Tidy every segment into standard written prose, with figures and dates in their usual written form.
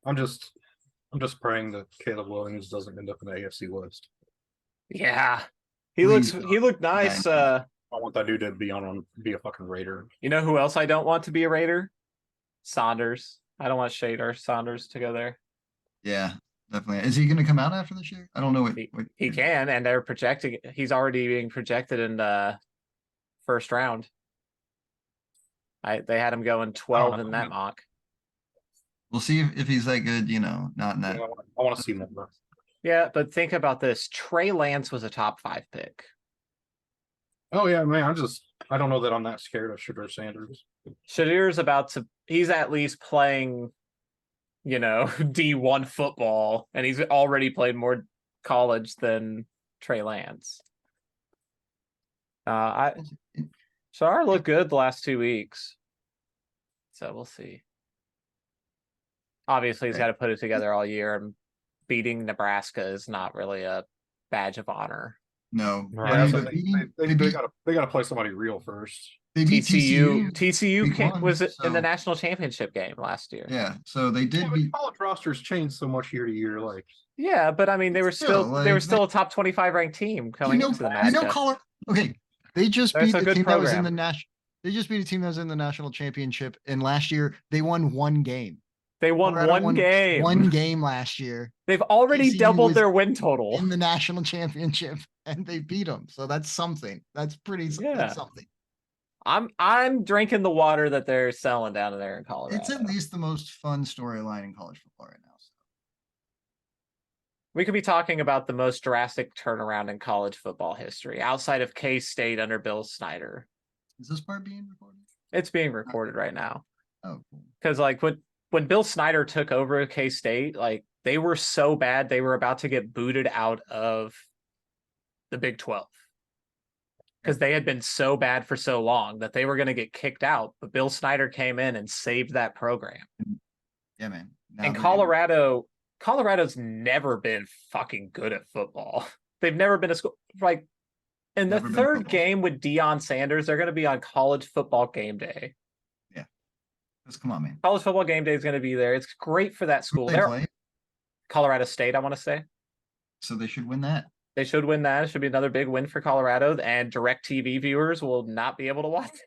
I'm just I'm just praying that Caleb Williams doesn't end up in the AFC West. Yeah. Please He looked nice. I want that dude to be a fucking Raider. You know who else I don't want to be a Raider? Saunders. I don't want Shade or Saunders to go there. Yeah, definitely. Is he going to come out after this year? I don't know He can, and they're projecting. He's already being projected in the first round. They had him going 12 in that mock. We'll see if he's that good. Not in that. I want to see more. Yeah, but think about this: Trey Lance was a top 5 pick. Oh yeah, man. I don't know that I'm that scared of Shedeur Sanders. Shedur's he's at least playing, D1 football, and he's already played more college than Trey Lance. Shar looked good the last 2 weeks. So we'll see. Obviously, he's got to put it together all year, and beating Nebraska is not really a badge of honor. No. Yeah, they got to play somebody real first. They beat TCU. TCU was in the national championship game last year. Yeah, so they did beat. College rosters change so much year to year. Yeah, but I mean, they were still a top 25 ranked team coming into the matchup. Okay, they just beat a team that was in the national. They just beat a team that was in the national championship, and last year they won one game. They won one game. One game last year. They've already doubled their win total in the national championship, and they beat them. So that's something. That's that's something. I'm drinking the water that they're selling down there in Colorado. It's at least the most fun storyline in college football right now. So. We could be talking about the most drastic turnaround in college football history outside of K-State under Bill Snyder. Is this part being recorded? It's being recorded right now. Oh, cool. Because when Bill Snyder took over K-State, they were so bad they were about to get booted out of the Big 12. Because they had been so bad for so long that they were going to get kicked out. But Bill Snyder came in and saved that program. Yeah, man. And Colorado's never been fucking good at football. They've never been a school. In the third game with Deion Sanders, they're going to be on college football game day. Yeah. Just come on, man. College football game day is going to be there. It's great for that school. They're Colorado State, I want to say. So they should win that. They should win that. It should be another big win for Colorado, and DirecTV viewers will not be able to watch it.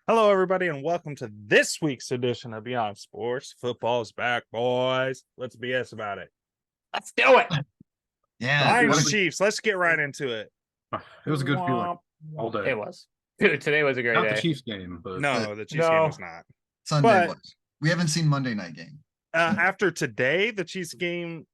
Hello, everybody, and welcome to this week's edition of Beyond Sports. Football's back, boys. Let's BS about it. Let's do it. Yeah. Lions Chiefs. Let's get right into it. It was a good feeling all day. It was. Dude, today was a great day. Not the Chiefs game, but no, the Chiefs game was not. Sunday was. We haven't seen Monday night game. After today, the Chiefs game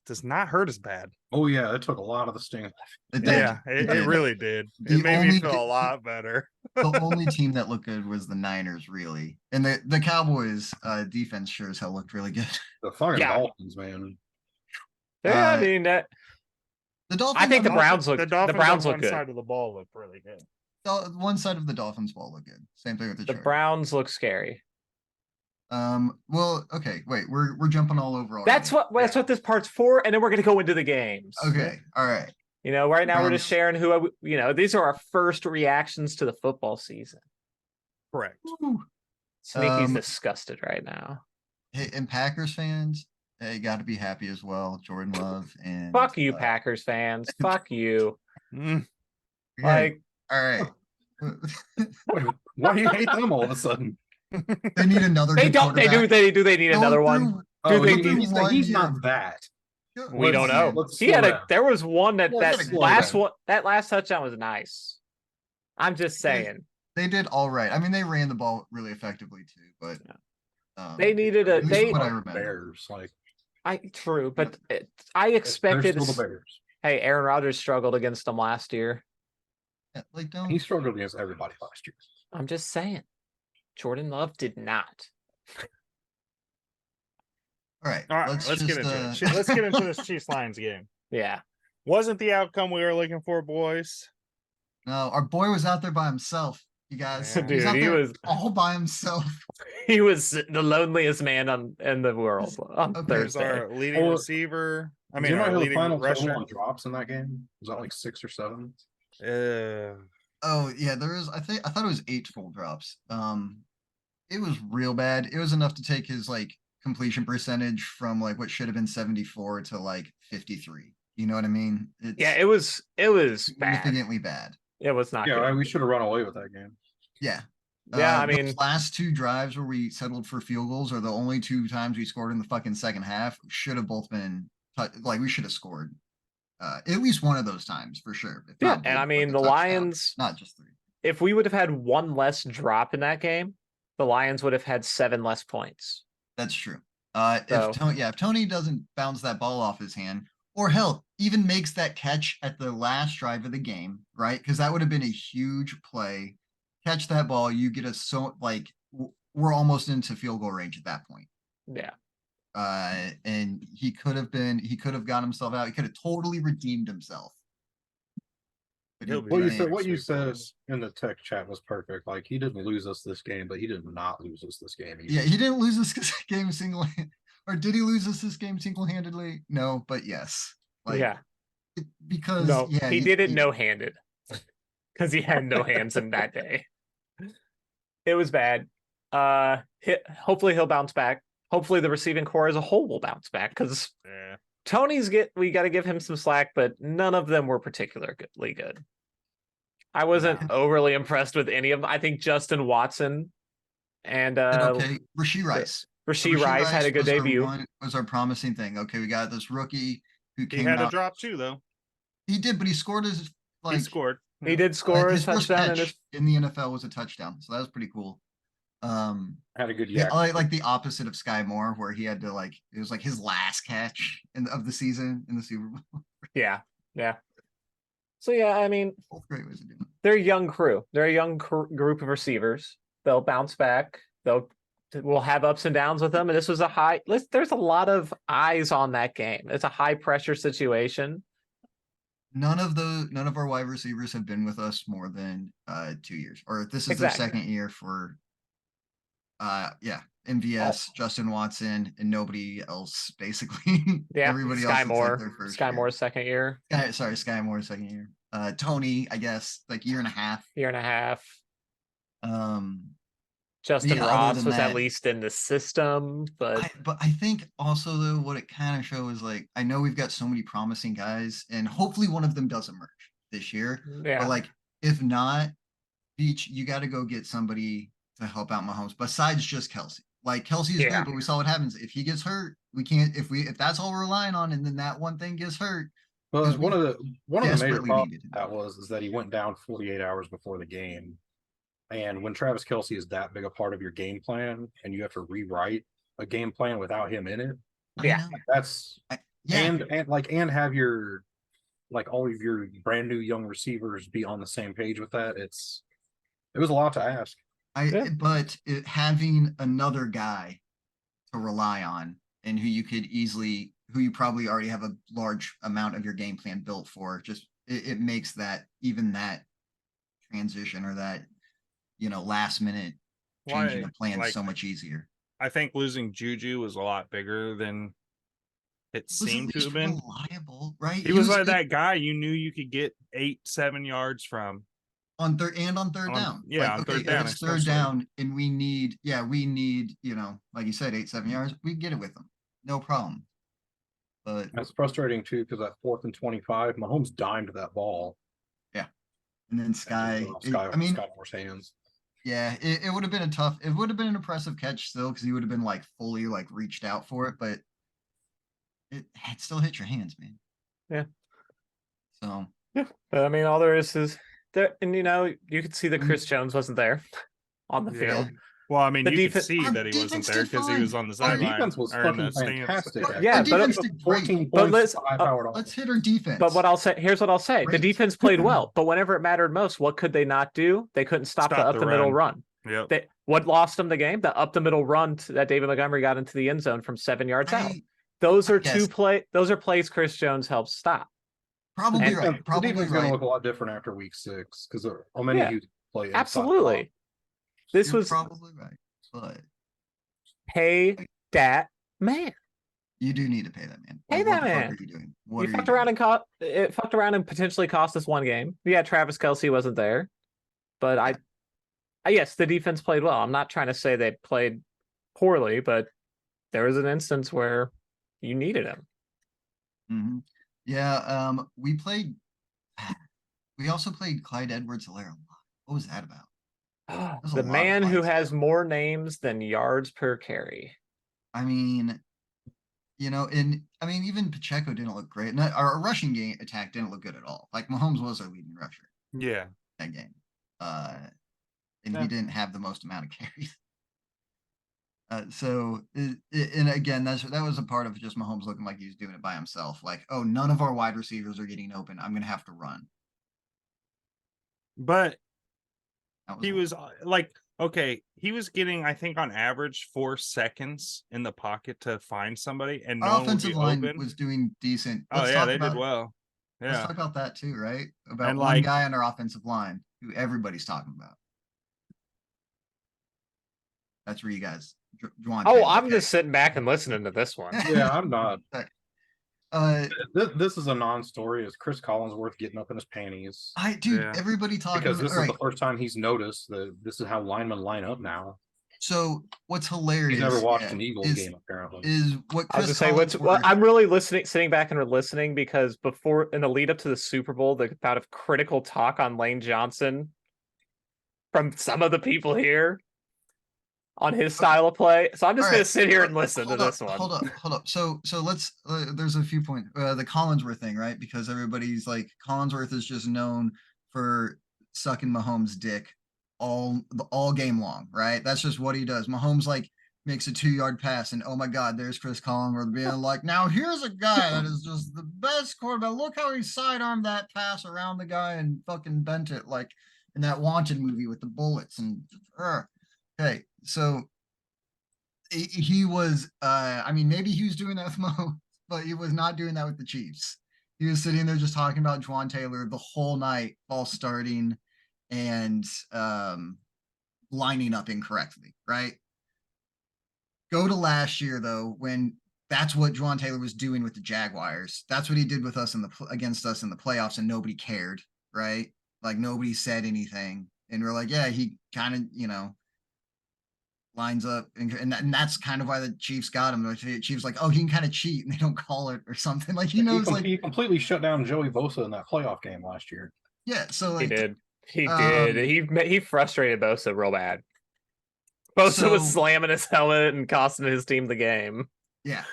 does not hurt as bad. Oh yeah, it took a lot of the sting. It did. Yeah, it really did. It made me feel a lot better. The only team that looked good was the Niners, really, and the Cowboys defense sure as hell looked really good. The fucking Dolphins, man. Yeah, I mean that. The Dolphins. I think the Browns look. The Browns look good. One side of the ball looked really good. One side of the Dolphins ball looked good. Same thing with the Chargers. Browns look scary. Well, okay, wait, we're jumping all over already. That's what this part's for, and then we're gonna go into the games. Okay, all right. Right now we're just sharing these are our first reactions to the football season. Correct. Sneaky's disgusted right now. Hey, and Packers fans, they got to be happy as well. Jordan Love and fuck you, Packers fans. Fuck you. All right. Why do you hate them all of a sudden? They need another. They don't. They do. They need another one. He's not that. We don't know. There was one that last touchdown was nice. I'm just saying. They did all right. I mean, they ran the ball really effectively too, but they needed a. They what I remember. Bears true, but I expected. The Bears. Hey, Aaron Rodgers struggled against them last year. Yeah, he struggled against everybody last year. I'm just saying. Jordan Love did not. All right. All right, let's get into it. Let's get into this Chiefs Lions game. Yeah. Wasn't the outcome we were looking for, boys? No, our boy was out there by himself. You guys, Yeah. he was Dude, out he there was- all by himself. He was the loneliest man in the world on Okay. There's Thursday. our leading Well, receiver. I Do mean, you know our how the leading final total rusher. on drops in that game? Was that like 6 or 7? Oh yeah, there is. I thought it was 8 full drops. It was real bad. It was enough to take his like completion percentage from like what should have been 74 to like 53. You know what I mean? Yeah, it was bad. significantly bad. It was not Yeah, good. we should have run away with that game. Yeah. Yeah, I those mean, last 2 drives where we settled for field goals are the only 2 times we scored in the fucking second half. Should have both been like we should have scored at least one of those times for sure. If yeah, not and both I with mean a the touchdown, Lions. not just 3. If we would have had one less drop in that game, the Lions would have had 7 less points. That's true. So- If Tony doesn't bounce that ball off his hand, or hell, even makes that catch at the last drive of the game, right? Because that would have been a huge play. Catch that ball, you get we're almost into field goal range at that point. Yeah. And he could have got himself out. He could have totally redeemed himself. But He'll be What you back said, next what you week, said boys. in the tech chat was perfect. Like he didn't lose us this game, but he did not lose us this game. Either. Yeah, he didn't lose this game or did he lose us this game single-handedly? No, but yes. Yeah. Because No, yeah, he did it no-handed because he had no hands in that day. It was bad. Hopefully he'll bounce back. Hopefully the receiving core as a whole will bounce back because Yeah. we got to give him some slack, but none of them were particularly good. I wasn't overly impressed with any of them. I think Justin Watson and okay. Rasheed Rice. Rasheed Rice had a good debut. Was our promising thing. Okay, we got this rookie who He came had a out. drop too, though. He did, but he scored his He scored. He did score his his first touchdown catch in the NFL was a touchdown, so that was pretty cool. Had a good Yeah, yak. like the opposite of Sky Moore, where he had to it was like his last catch of the season in the Super Bowl. Yeah. So yeah, I mean, Both great ways of doing it. they're a young crew. They're a young group of receivers. They'll bounce back. We'll have ups and downs with them. And this was there's a lot of eyes on that game. It's a high pressure situation. None of our wide receivers have been with us more than 2 years, or this is Exactly. their second year for MVS, Justin Watson, and nobody else basically. Yeah, Everybody Sky else Moore. it's like their first Sky year. Moore's second year, Sky Moore's second year. Tony, I guess, like year and a half. year and a half. Um, Justin yeah, other Ross than was at that- least in the system, but but I think also though what it kind of shows, like, I know we've got so many promising guys, and hopefully one of them does emerge this year. yeah, But like, if not, Beach, you got to go get somebody to help out Mahomes besides just Kelsey. Like Kelsey is Yeah. great, but we saw what happens if he gets hurt. We can't if that's all we're relying on, and then that one thing gets hurt. Well, because one of the major desperately problems needed him. that is that he went down 48 hours before the game, and when Travis Kelsey is that big a part of your game plan, and you have to rewrite a game plan without him in it, I Yeah. know. that's Yeah, and have your all of your brand new young receivers be on the same page with that. It was a lot to ask. Yeah. Having another guy to rely on and who you probably already have a large amount of your game plan built for, just it makes that transition or that last minute changing the plan so much easier. I think losing Juju was a lot bigger than it Was at seemed to least have been. reliable, right? He was like that guy you knew you could get 8-7 yards from. on third down. Yeah, on third down, If it's third especially. down, and we need, like you said, 8-7 yards. We can get it with them, no problem. But That's frustrating too, because that 4th and 25, Mahomes dimed that ball. and then Sky Moore's hands. yeah, it would have been it would have been an impressive catch still because he would have been like fully like reached out for it, but it still hit your hands, man. Yeah. So but I mean, all there is there, and you could see that Chris Jones wasn't there on the Yeah. field. Well, I mean, The you could defense- see Our that he wasn't defense there did because he fine. was on the Our sideline. Defense was or in the fucking stands. fantastic. Yeah, Our but defense did great. 14 But points, let's- 5-hour Let's hit our defense. But here's what I'll say: the Great. defense played well, but whenever it mattered most, what could they not do? They couldn't stop the Stop up the the middle run. run. Yep. What lost them the game? The up the middle run that David Montgomery got into the end zone from 7 yards out. Those are guess. those are plays Chris Jones helps stop. Probably And- right. The Probably defense is going right. to look a lot different after week 6 because how many Yeah, you play inside Absolutely. This You're was probably right, but pay that man. you do need to pay that man. Pay Like, that what the fuck man. are you doing? What You are fucked you around doing? and it fucked around and potentially cost us one game. Yeah, Travis Kelce wasn't there, but yes, the defense played well. I'm not trying to say they played poorly, but there was an instance where you needed him. Mhm. Yeah, we played. We also played Clyde Edwards-Helaire a lot. What was that about? There's a The lot of man who Clydes has there. more names than yards per carry. I mean, even Pacheco didn't look great. And our rushing game attack didn't look good at all. Like Mahomes was our leading rusher Yeah. that game, and Yeah. he didn't have the most amount of carries. And again, that was a part of just Mahomes looking like he was doing it by himself. Like, oh, none of our wide receivers are getting open. I'm gonna have to run. But That was he one. was like, okay, he was getting, I think, on average 4 seconds in the pocket to find somebody, and no Our one would offensive be line open. was doing decent. Oh Let's yeah, talk they about did well. let's Yeah, talk about that too, right? About And, one like- guy on our offensive line who everybody's talking about. That's where you guys, Juwan Oh, Taylor, I'm okay? just sitting back and listening to this one. Yeah, I'm not. Uh, This is a non-story. Is Chris Collinsworth getting up in his panties Yeah. everybody talking because about, this all is right. the first time he's noticed that this is how linemen line up now. So what's hilarious? He's never watched yeah, an Eagles game apparently. Is what I was Chris gonna say Collinsworth. I'm really sitting back and listening because before in the lead up to the Super Bowl, the bout of critical talk on Lane Johnson from some of the people here on his style of play. So I'm just All gonna right, sit here and listen to hold up, this one. Hold up. So let's. There's a few points. The Collinsworth thing, right? Because everybody's like Collinsworth is just known for sucking Mahomes' dick all game long, right? That's just what he does. Mahomes like makes a 2-yard pass, and oh my God, there's Chris Collinsworth being like, now here's a guy that is just the best quarterback. Look how he sidearmed that pass around the guy and fucking bent it like in that Wanted movie with the bullets and. Okay, so he was maybe he was doing that with Mo, but he was not doing that with the Chiefs. He was sitting there just talking about Juwan Taylor the whole night, false starting and lining up incorrectly, right? Go to last year though, when that's what Juwan Taylor was doing with the Jaguars. That's what he did with us against us in the playoffs, and nobody cared, right? Like nobody said anything, and we're like, yeah, he kind of, lines up, and that's kind of why the Chiefs got him. The Chiefs like, oh, he can kind of cheat, and they don't call it or something. Like he knows, like he completely shut down Joey Bosa in that playoff game last year. yeah. So He like did. He did. He frustrated Bosa real bad. Bosa was So- slamming his helmet and costing his team the game. yeah.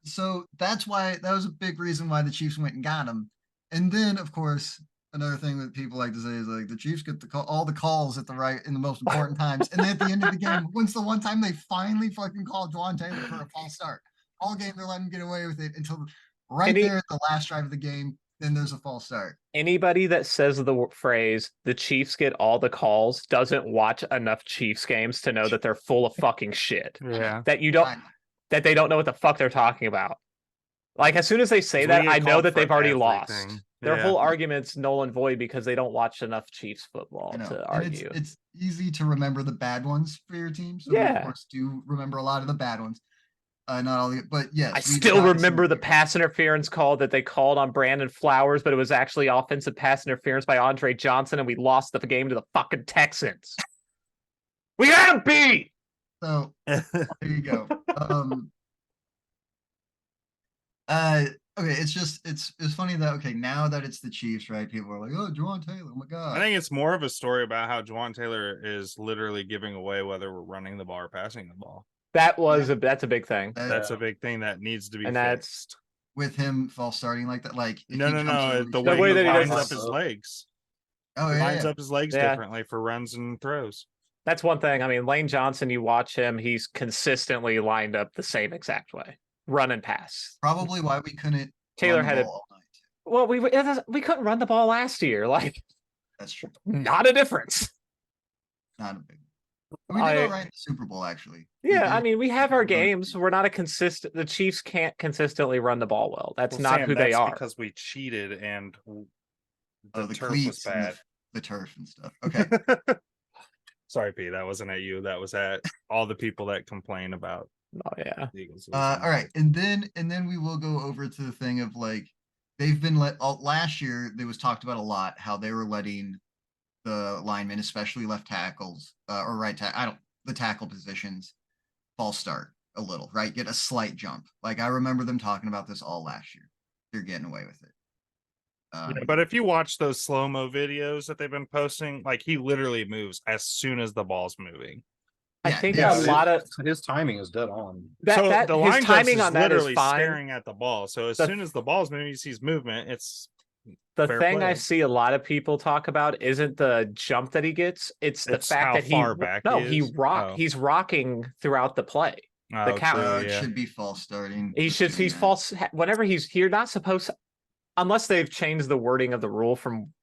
So that's why that was a big reason why the Chiefs went and got him. And then of course another thing that people like to say is like the Chiefs get all the calls at in the most important times, and then at the end of the game, when's the one time they finally fucking called Juwan Taylor for a false start? All game they're letting him get away with it until there at the last drive of the game. Then there's a false start. Anybody that says the phrase "the Chiefs get all the calls" doesn't watch enough Chiefs games to know that they're full of fucking shit. Yeah. That they don't know what the fuck they're talking about. Like as soon as they say 'Cause we that, get I know called that for they've already lost. everything. Their Yeah. whole argument's null and void because they don't watch enough Chiefs football to And argue. it's easy to remember the bad ones for your team. So we, Yeah. of course, do remember a lot of the bad ones. Not all the, but yes, I we've still gotten remember some- the pass interference call that they called on Brandon Flowers, but it was actually offensive pass interference by Andre Johnson, and we lost the game to the fucking Texans. We got him beat. So there you go. Okay, it's funny that okay, now that it's the Chiefs, right? People are like, oh, Juwan Taylor, oh my God. I think it's more of a story about how Juwan Taylor is literally giving away whether we're running the ball or passing the ball. That's a big thing. That's a big thing that needs to be And fixed. with him false starting like that. Like if No, he no, jumps no. over The each- way that he he lines does- up his legs. Oh He yeah, lines yeah. up his legs Yeah. differently for runs and throws. That's one thing. I mean, Lane Johnson, you watch him, he's consistently lined up the same exact way. Run and pass. Probably why we couldn't Taylor run the had ball all night. Well, we couldn't run the ball last year. Like, That's true. not a difference. Not a big. We did all I- right in the Super Bowl, actually. We Yeah, I did. mean, we have our did run- games. We're not a consistent. The Chiefs can't consistently run the ball well. That's Well, not Sam, who they that's are. because we cheated and Oh, the the turf was cleats and bad. the turf and stuff. Okay. Sorry, P. That wasn't at you. That was at all the people that complain about Oh yeah. the Eagles. All right, and then we will go over to the thing of like they've been last year. There was talked about a lot how they were letting the linemen, especially left tackles or right tackle, the tackle positions, false start a little, right? Get a slight jump. Like I remember them talking about this all last year. They're getting away with it. Yeah, but if you watch those slow-mo videos that they've been posting, like he literally moves as soon as the ball's moving. I Yeah, think yeah, a it- lot of His timing is dead on. So that the his line judge timing is on that is literally fine. staring at the ball. So as The- soon as the ball's moving, he sees movement. It's The fair thing I play. see a lot of people talk about isn't the jump that he gets; it's the It's fact how that he far back no he is. Oh. he's rocking throughout the play. Oh, count- true, it yeah. should be false starting. He just should doing he's that. false whenever you're not supposed unless they've changed the wording of the rule from.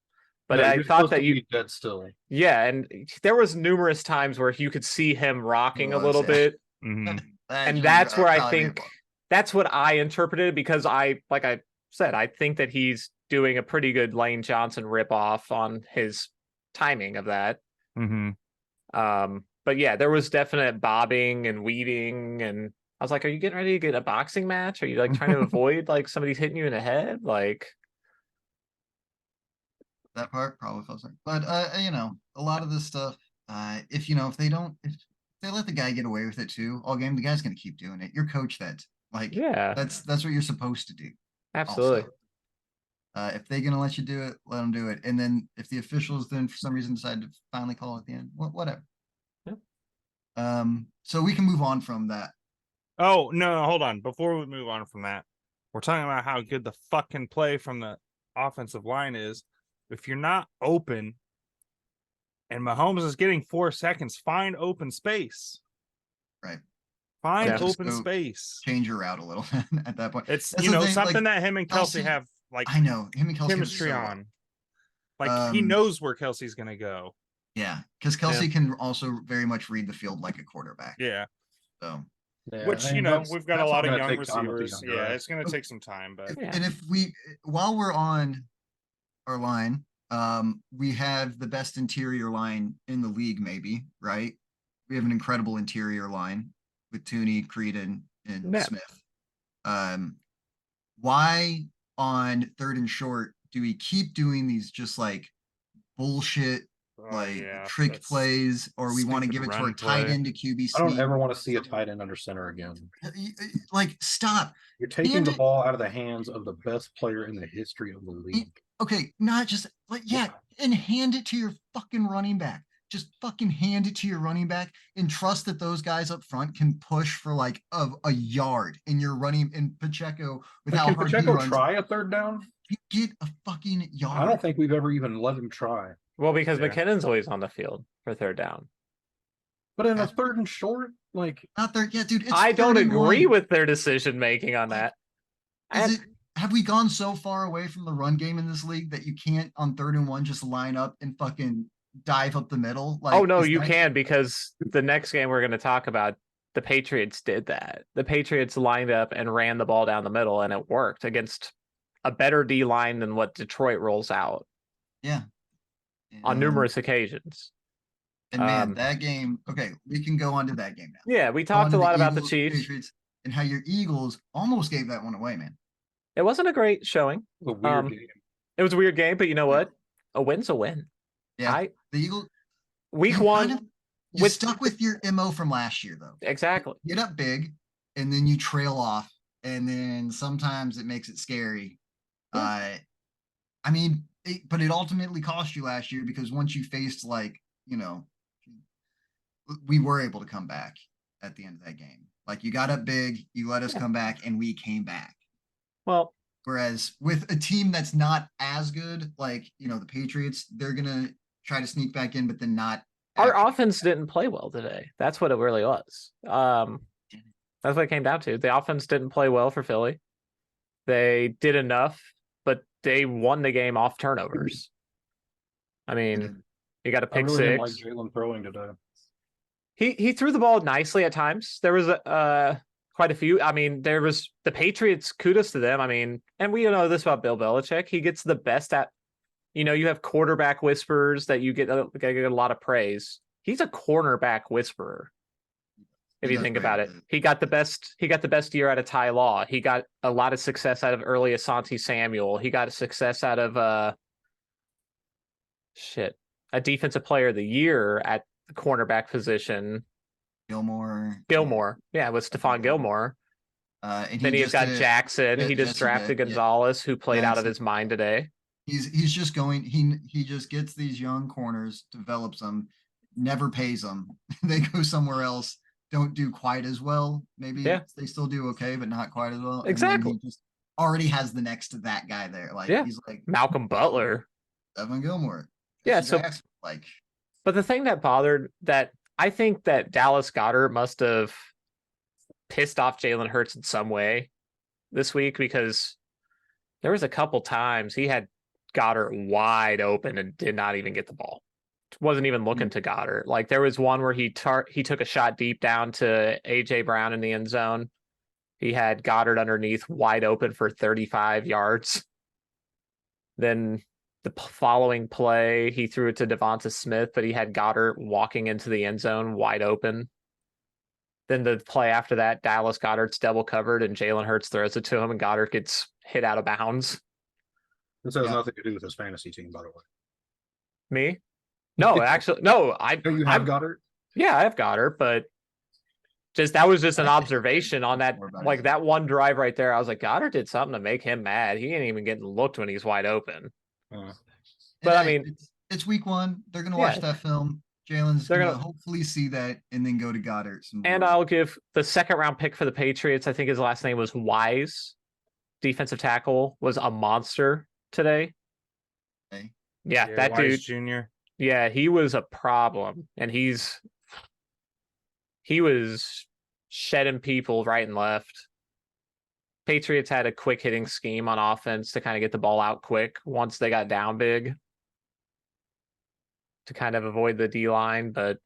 But No, I you're thought supposed that to you be dead still. yeah, and there was numerous times where you could see him rocking a was, little yeah. bit, Mhm. and should that's where I probably be a think false. that's what I interpreted because like I said, I think that he's doing a pretty good Lane Johnson ripoff on his timing of that. Mhm. But yeah, there was definite bobbing and weaving, and I was like, "Are you getting ready to get a boxing match? Are you like trying to avoid like somebody's hitting you in the head?" Like, That part probably false start. But a lot of this stuff, if they let the guy get away with it too all game, the guy's gonna keep doing it. You're coach that. Like yeah, that's what you're supposed to do. absolutely. Also. If they're gonna let you do it, let them do it. And then if the officials then for some reason decide to finally call at the end, whatever. Yep. So we can move on from that. Oh, no, hold on. Before we move on from that, we're talking about how good the fucking play from the offensive line is. If you're not open and Mahomes is getting 4 seconds, find open space. Right. Find Yeah. Just open go space. Change your route a little at that point. It's That's the thing, something like, that him and Kelsey Kelsey- have like I know him and Kelsey have chemistry so well. on. Like he knows where Kelsey's gonna go. Yeah, because Kelsey can also very much read the field like a quarterback. Yeah. So Yeah, Which and we've got a that's lot all of gonna young take time with these receivers. young Yeah, guys. it's gonna take some time, but Yeah. and if while we're on our line, we have the best interior line in the league, maybe, right? We have an incredible interior line with Tooney, Creed, and Yeah. Smith. Why on third and short do we keep doing these just like bullshit trick that's plays, or we want to stupid give it to run our tight play. end to QB I don't sneak? ever want to see a tight end under center again. Like, stop. You're taking Hand the it- ball out of the hands of the best player in the history of the league. Okay, not just like and hand it to your fucking running back. Just fucking hand it to your running back and trust that those guys up front can push for like a yard and you're running in Pacheco with how Can hard he Pacheco runs. try a third down? He get a fucking yard. I don't think we've ever even let him try. Well, because Yeah. McKinnon's always on the field for third down. But in a Yeah. third and short, like Not there. Yeah, dude. It's I don't 31. agree with their decision making on that. Is it? Have we gone so far away from the run game in this league that you can't on 3rd and 1 just line up and fucking dive up the middle? Like, Oh no, is you that- can because the next game we're going to talk about, the Patriots did that. The Patriots lined up and ran the ball down the middle, and it worked against a better D line than what Detroit rolls out Yeah. on And, numerous occasions. And man, um, that game. Okay, we can go on to that game now. Yeah, we Go on talked to a lot about the Eagles, Chiefs. Patriots, and how your Eagles almost gave that one away, man. It wasn't a great showing. a weird Um, game. It was a weird game, but you know what? A win's a win. Yeah, the Eagles. Week you one kind of- you with- stuck with your MO from last year, though. exactly. Get up big, and then you trail off, and then sometimes it makes it scary. Yeah. I mean, but it ultimately cost you last year because once you faced we were able to come back at the end of that game. Like you got up big, you let us Yeah. come back, and we came back. Well, Whereas with a team that's not as good, like the Patriots, they're gonna try to sneak back in, but then not. our actually- offense didn't play well today. That's what it really was. That's what it came down to. The offense didn't play well for Philly. They did enough, but they won the game off turnovers. I mean, you got a I pick really didn't like six. Jalen throwing today. He threw the ball nicely at times. There was quite a few. I mean, there was the Patriots. Kudos to them. I mean, and we know this about Bill Belichick. He gets the best at. You have quarterback whisperers that you get a lot of praise. He's a cornerback whisperer. If He you does think great about it, with it. he got the best. He got the best year out of Ty Law. He got a lot of success out of early Asante Samuel. He got a success out of a defensive player of the year at the cornerback position. Gilmore. Gilmore, yeah, with Stephon Gilmore. And Then he he's just got did it- Jackson. yeah, He just Jesse drafted did, yeah. Gonzalez, who played out of Jackson. his mind today. He's just going. He just gets these young corners, develops them, never pays them. They go somewhere else. Don't do quite as well. Maybe Yeah. they still do okay, but not quite as well. And then Exactly. he just already has the next to that guy there. Like Yeah. he's like Malcolm Butler. Evan Gilmore. Yeah, Jesse so- Jackson, like But the thing that bothered that I think that Dallas Goedert must have pissed off Jalen Hurts in some way this week, because there was a couple times he had Goddard wide open and did not even get the ball. Wasn't even looking to Goddard. Like there was one where he took a shot deep down to AJ Brown in the end zone. He had Goddard underneath wide open for 35 yards. Then the following play, he threw it to Devonta Smith, but he had Goddard walking into the end zone wide open. Then the play after that, Dallas Goddard's double covered and Jalen Hurts throws it to him and Goddard gets hit out of bounds. This has Yeah. nothing to do with his fantasy team, by the way. Me? No, actually, no. Do you have Goddard? Yeah, I have Goddard, but that was just an I think observation on that, more about like it. that one drive right there. I was like, Goddard did something to make him mad. He ain't even getting looked when he's wide open. But and I mean- it's week one. They're gonna watch Yeah. that film. Jalen's They're gonna, gonna- hopefully see that and then go to Goddard. Some And more. I'll give the second round pick for the Patriots. I think his last name was Wise. Defensive tackle was a monster today. Okay. Yeah, that Wise dude. Jr. Yeah, he was a problem, and he was shedding people right and left. Patriots had a quick hitting scheme on offense to kind of get the ball out quick once they got down big to kind of avoid the D line, but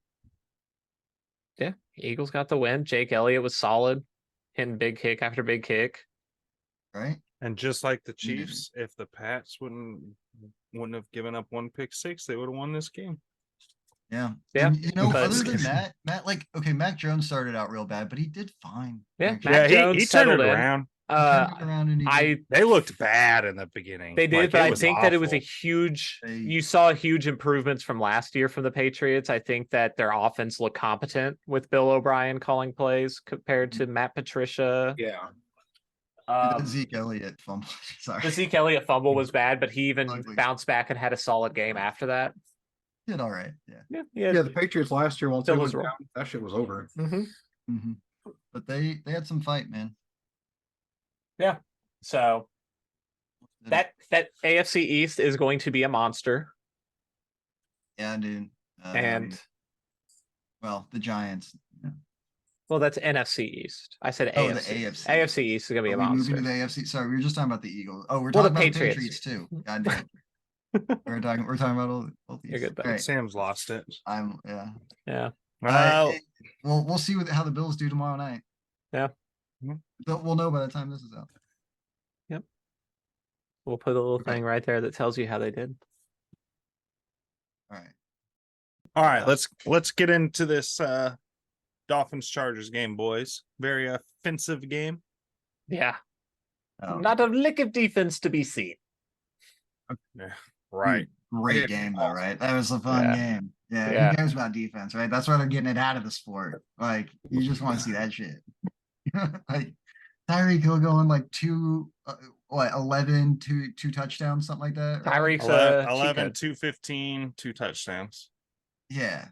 yeah, Eagles got the win. Jake Elliott was solid, hitting big kick after big kick. Right? And just like the Needed it. Chiefs, if the Pats wouldn't have given up one pick six, they would have won this game. Yeah. Yeah, And, but- other than Matt, like, okay, Mac Jones started out real bad, but he did fine. Yeah, Mac Mac Jones, Jones he turned settled it in. around. he turned it around and he I did- They looked bad in the beginning. They did, Like, but it I was think that it was a awful. huge. They- You saw huge improvements from last year from the Patriots. I think that their offense looked competent with Bill O'Brien calling plays compared to Matt Patricia. Yeah. that Zeke Elliott fumble. Sorry. The Zeke Elliott fumble was bad, but he even Ugly. bounced back and had a solid game after that. Did all right. Yeah. Yeah, the Patriots last year, once they Still went was down, that shit was over. Mhm. hmm But they had some fight, man. So that AFC East is going to be a monster, Yeah, dude. and Well, the Giants. Yeah. well, that's NFC East. I said Oh, the AFC. AFC. AFC East is going to be Are a we moving monster. to the AFC? Sorry, we were just talking about the Eagles. Oh, we're Well, the talking about Patriots. the Patriots too. God damn. we're talking about all both these. You're good, buddy. Great. Sam's lost it. Yeah. Yeah. Well, we'll see how the Bills do tomorrow night. Yeah. We'll know by the time this is out. We'll put a little Okay. thing right there that tells you how they did. All right. All right, let's get into this Dolphins Chargers game, boys. Very offensive game. Yeah. Oh, Not a lick of defense to be seen. Yeah, right. Great Yeah. game though, right? That was a fun Yeah. game. Yeah, Yeah. Who cares about defense, right? That's why they're getting it out of the sport. Like you just want to see that shit. Like Tyreek Hill going like 11, two touchdowns, something like that. Right? Tyreek's 11, 215, 2 touchdowns, Yeah.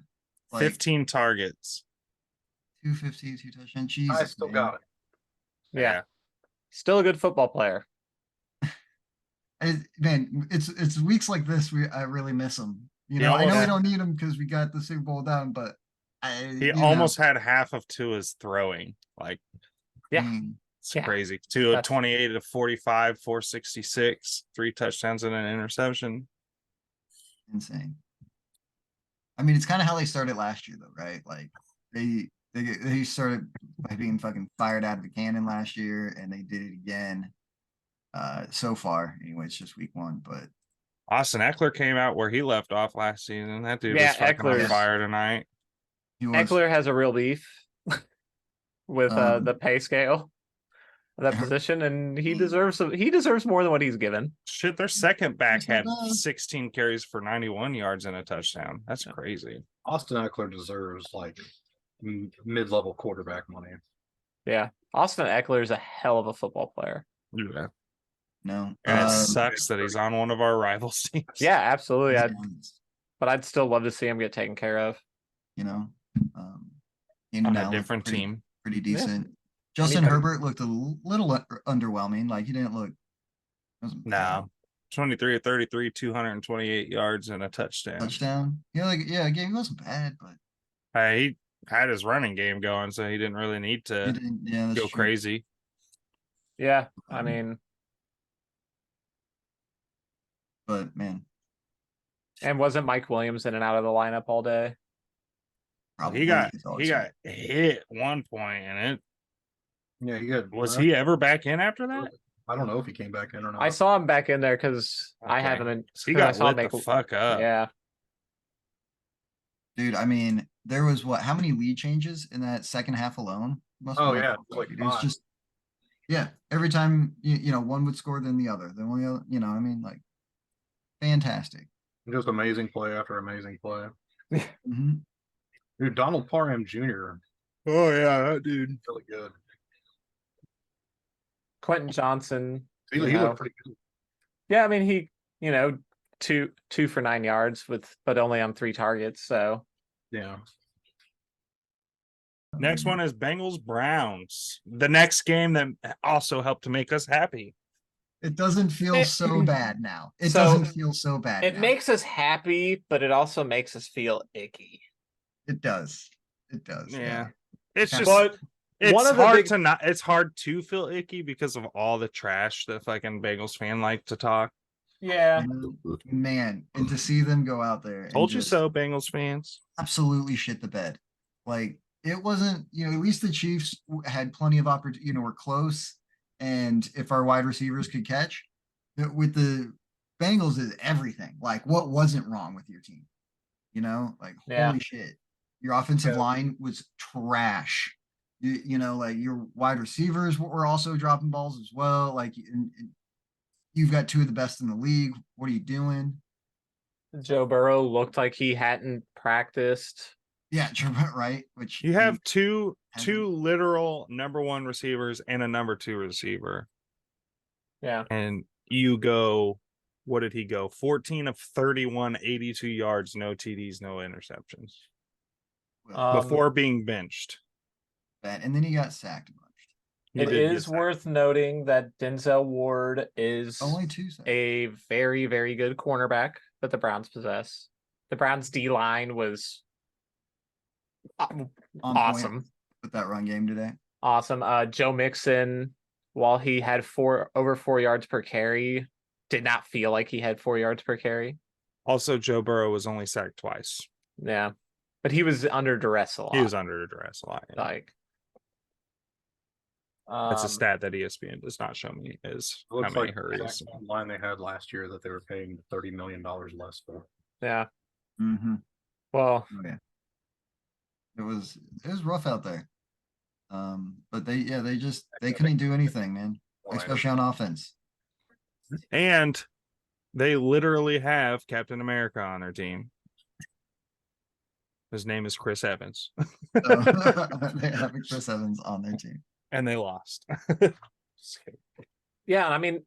Like 15 targets. 250, 2 touchdowns. Jesus, I still man. got it. Yeah. Still a good football player. Man, it's weeks like this I really miss him. You He know, I know we almost- don't need him because we got the Super Bowl done, but He almost had half of Tua's throwing. Like, Yeah. it's Yeah. crazy. Tua That's- 28 to 45, 466, 3 touchdowns and an interception. insane. I mean, it's kind of how they started last year, though, right? Like they started by being fucking fired out of a cannon last year, and they did it again. So far, anyway, it's just week 1, but Austin Eckler came out where he left off last season. That dude Yeah, is fucking on Eckler's- fire tonight. he was. Eckler has a real beef with the pay scale of that I heard- position, and he deserves more than what he's given. Shit, their second back That's not had bad. 16 carries for 91 yards and a touchdown. That's crazy. Austin Eckler deserves like mid-level quarterback money. Yeah, Austin Eckler is a hell of a football player. Yeah. No, And it um, sucks that he's on one of our rivals teams. Yeah, absolutely. he I'd, does, but I'd still love to see him get taken care of. you know, um, On a looked different pretty, team. pretty decent. Justin Anybody- Herbert looked a little underwhelming. Like he didn't look. Wasn't bad. No. 23 or 33, 228 yards and a touchdown. Touchdown. Yeah, game wasn't bad, but He had his running game going, so he didn't really need he to didn't. Yeah, that's go true. crazy. Yeah, I mean, But man, and wasn't Mike Williams in and out of the lineup all day? probably He got he's always hit one point, and it Yeah, he had. was he ever back in after that? I don't know if he came back in or not. I saw him back in there because I Okay. haven't. So he 'cause I got saw him lit the fuck up. Yeah, dude. I mean, there was how many lead changes in that second half alone? Must Oh, be yeah, like it was 5. just yeah. Every time one would score than the other. The only other, I mean, like fantastic. Just amazing play after amazing play. hmm Dude, Donald Parham Jr. Oh yeah, that dude. really good. Quentin Johnson. He you know, looked pretty good. Yeah, I mean he, two for 9 yards but only on 3 targets. So Yeah. Next one is Bengals Browns. The next game that also helped to make us happy. It doesn't feel so bad now. It So, doesn't feel so bad. it now. makes us happy, but it also makes us feel icky. It does. It does. Yeah. It's Yeah. just But it's one of the hard big- to not it's hard to feel icky because of all the trash that fucking Bengals fan like to talk. yeah, Man, and to see them go out there and Told you just so, Bengals fans. absolutely shit the bed. Like it wasn't, at least the Chiefs had plenty of opportunity, were close. And if our wide receivers could catch, with the Bengals is everything. Like what wasn't wrong with your team? Like Yeah. holy shit. Your offensive Yeah. line was trash. Like your wide receivers were also dropping balls as well. Like you've got 2 of the best in the league. What are you doing? Joe Burrow looked like he hadn't practiced. Yeah, right. Which You have two hasn't- literal number 1 receivers and a number 2 receiver. Yeah, And you go, what did he go? 14 of 31, 82 yards, no TDs, no interceptions. Before being benched. that, and then he got sacked a bunch. He it did get is sacked. worth noting that Denzel Ward is Only 2 sacks. a very, very good cornerback that the Browns possess. The Browns D line was On awesome. point with that run game today. Awesome. Joe Mixon, while he had over 4 yards per carry, did not feel like he had 4 yards per carry. Also, Joe Burrow was only sacked twice. Yeah, but he was under duress a lot. He was under duress a lot. Yeah. like. That's a um, stat that ESPN does not show me is It how looks many like hurries. the line they had last year that they were paying $30 million less for. Yeah. Mm-hmm. Well, Oh, yeah. It was rough out there. But they couldn't do anything, man. Especially on offense. And they literally have Captain America on their team. His name is Chris Evans. So they have Chris Evans on their team. And they lost. yeah, I mean,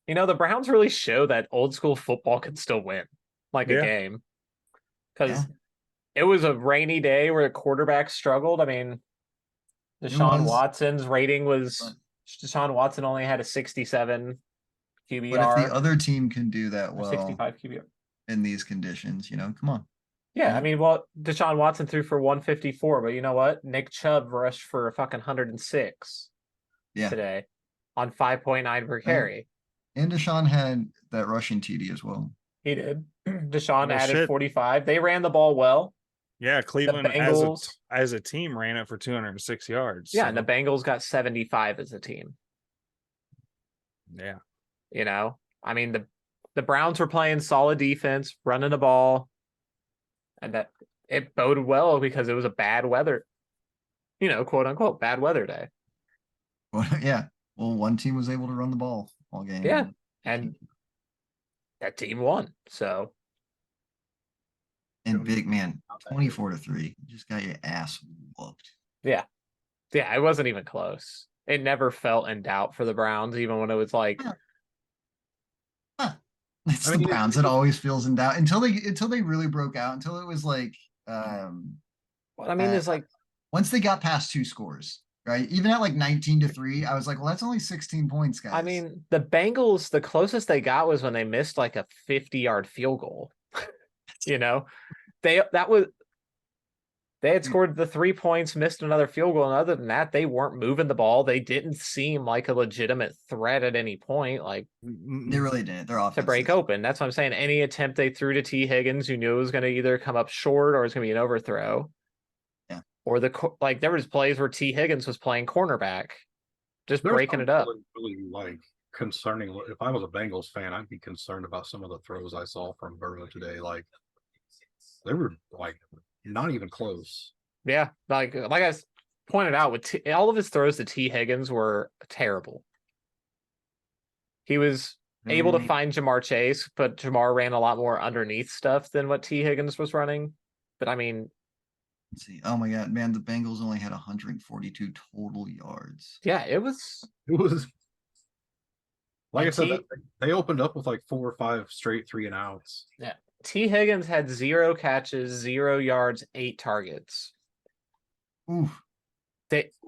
the Browns really show that old school football can still win like Yeah. a game. Because Yeah. it was a rainy day where the quarterback struggled. I mean, Deshaun was. Watson's rating was But- Deshaun Watson only had a 67 QBR. But if the other team can do that or well 65 QBR. in these conditions, come on. Yeah, Yeah. I mean, well, Deshaun Watson threw for 154, but you know what? Nick Chubb rushed for a fucking 106 Yeah. today on 5.9 per carry. And Deshaun had that rushing TD as well. He did. Deshaun Well, added shit. 45. They ran the ball well. Yeah, Cleveland Bengals- as a team ran it for 206 yards. Yeah, so, and the Bengals got 75 as a team. yeah. You know, I mean the Browns were playing solid defense, running the ball, and that it boded well because it was a bad weather, quote unquote bad weather day. Well, yeah. Well, one team was able to run the ball all game. Yeah, and that team won. So And big man, 24-3. You just got your ass whooped. yeah, it wasn't even close. It never felt in doubt for the Browns, even when it was like, It's I mean, the Browns. It always feels in doubt until they really broke out. Until it was like, what I mean is like, once they got past 2 scores, right? Even at like 19-3, I was like, well, that's only 16 points, guys. I mean, the Bengals, the closest they got was when they missed like a 50-yard field goal. They had scored the 3 points, missed another field goal, and other than that, they weren't moving the ball. They didn't seem like a legitimate threat at any point, like they really didn't. Their offense to break is- open. That's what I'm saying. Any attempt they threw to T. Higgins, you knew it was going to either come up short or it's going to be an overthrow. Yeah. Or there was plays where T. Higgins was playing cornerback, just There's breaking some it up. Really like concerning. If I was a Bengals fan, I'd be concerned about some of the throws I saw from Burrow today. Like they were like not even close. Yeah, like I pointed out, with all of his throws to T. Higgins were terrible. He was able to find Jamar Chase, but Jamar ran a lot more underneath stuff than what T. Higgins was running. But I mean, Let's see. Oh my god, man, the Bengals only had 142 total yards. yeah, it was It was like I And said, T- they opened up with like 4 or 5 straight 3-and-outs. T. Higgins had 0 catches, 0 yards, 8 targets. Ooh,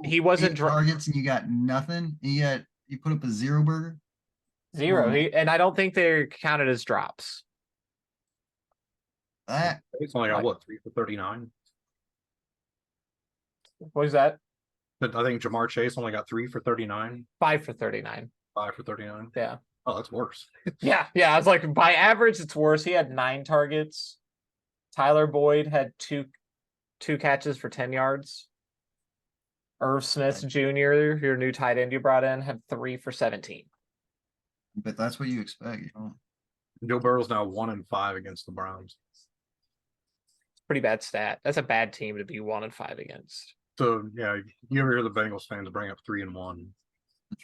He wasn't 8 targets and you got nothing. And you put up a 0 burger. zero. Oh. And I don't think they're counted as drops. That It's only got Right. what 3 for 39. What was that? But I think Jamar Chase only got 3 for 39, 5 for 39. 5 for 39. Yeah. Oh, that's worse. Yeah. I was like, by average, it's worse. He had 9 targets. Tyler Boyd had two catches for 10 yards. Irv Smith Jr., your new tight end you brought in, had 3 for 17. but that's what you expect, Joe Burrow's now 1-5 against the Browns. Pretty bad stat. That's a bad team to be 1-5 against. So yeah, you ever hear the Bengals fans bring up 3-1?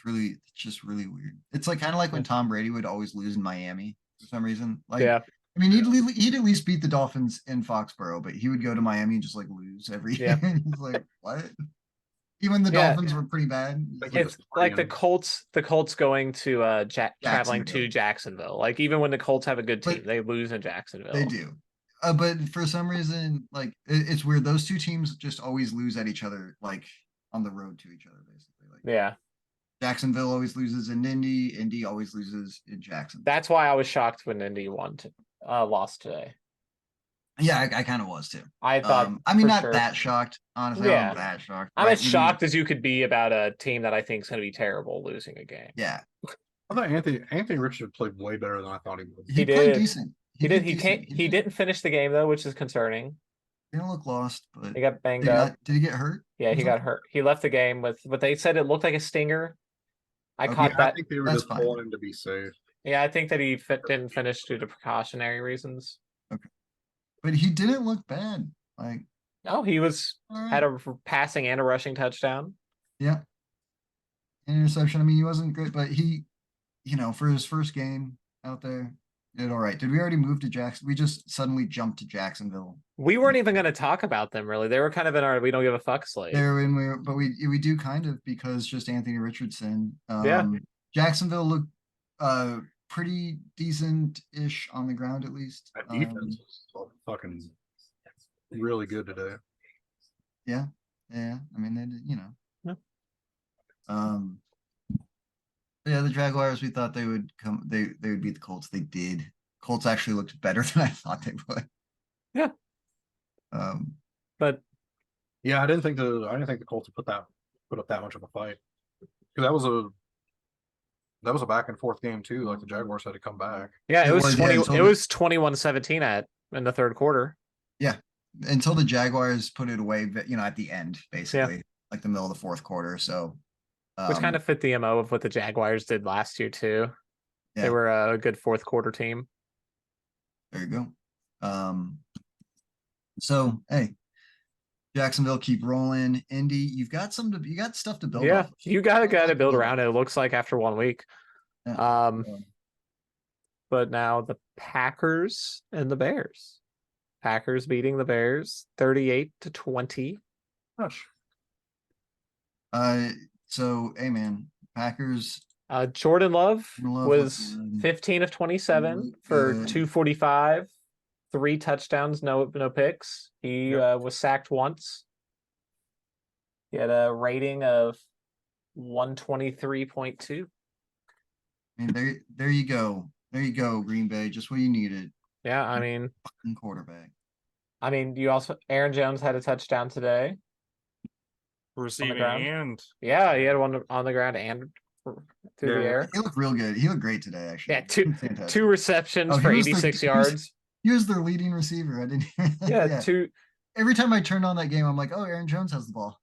It's just really weird. It's like kind of like when Tom Brady would always lose in Miami for some reason. Like, Yeah. I mean, he'd at least beat the Dolphins in Foxborough, but he would go to Miami and just like lose every year. Yeah. He's like, what? Even the Yeah. Dolphins were pretty bad. Like, He's It's like the Colts going to traveling to Jacksonville. Jacksonville. Like even when the Colts have a good But- team, they lose in Jacksonville. They do. But for some reason, like it's weird. Those two teams just always lose at each other, like on the road to each other, basically. Like Yeah. Jacksonville always loses in Indy. Indy always loses in Jacksonville. That's why I was shocked when Indy lost today. Yeah, I kind of was too. I thought I mean, for not sure. that shocked. Honestly, Yeah. I'm that shocked. I'm but as shocked as you could be about a team that I think is going to be terrible losing a game. Yeah, I thought Anthony Richardson played way better than I thought he would. he He played did. decent. He did. He decent. can't. He didn't finish the game though, which is concerning. Didn't look lost, but He got banged did up. he get hurt? Yeah, he or got something? hurt. He left the game with, but they said it looked like a stinger. I Okay. caught I that. think they were That's just fine. pulling him to be safe. Yeah, I think that he didn't finish due to precautionary reasons. But he didn't look bad. Like, No, he was all had right. a passing and a rushing touchdown. Yeah. Interception. I mean, he wasn't great, but he, for his first game out there, did all right. Did we already move to Jackson? We just suddenly jumped to Jacksonville. We weren't even going to talk about them really. They were kind of in our we don't give a fuck slate. There when we do kind of because just Anthony Richardson. Yeah. Jacksonville looked pretty decent-ish on the ground at least. That defense was fucking really good today. Yeah. I mean, they did, Yeah. Yeah, the Jaguars, we thought they would come. They would beat the Colts. They did. Colts actually looked better than I thought they would. Yeah. But Yeah, I didn't think the Colts would put up that much of a fight. Because that was a back and forth game too. Like the Jaguars had to come back. yeah, It it was was, yeah, 20. until It the- was 21-17 in the third quarter. until the Jaguars put it away, at the end, basically, like the middle of the fourth quarter. So, Which kind of fit the MO of what the Jaguars did last year too. They Yeah. were a good fourth quarter team. there you go. So hey, Jacksonville keep rolling. Indy, you got stuff to build Yeah, off. you got a guy to build Build around. It looks like after 1 week. Yeah. But now the Packers and the Bears. Packers beating the Bears 38-20. Gosh. So hey man, Packers. Jordan Love Love was looking good. 15 of 27 Look for good. 245, 3 touchdowns, no picks. He was sacked once. He had a rating of 123.2. And there you go. There you go, Green Bay. Just what you needed. Yeah, I mean, Fucking quarterback. you also Aaron Jones had a touchdown today. Receiving ground. and Yeah, he had one on the ground and through the air. He looked real good. He looked great today, actually. Yeah, Fantastic. two receptions Oh, for he was 86 he was- yards. He was their leading receiver. I didn't hear that. Yeah, two. Every time I turned on that game, I'm like, oh, Aaron Jones has the ball.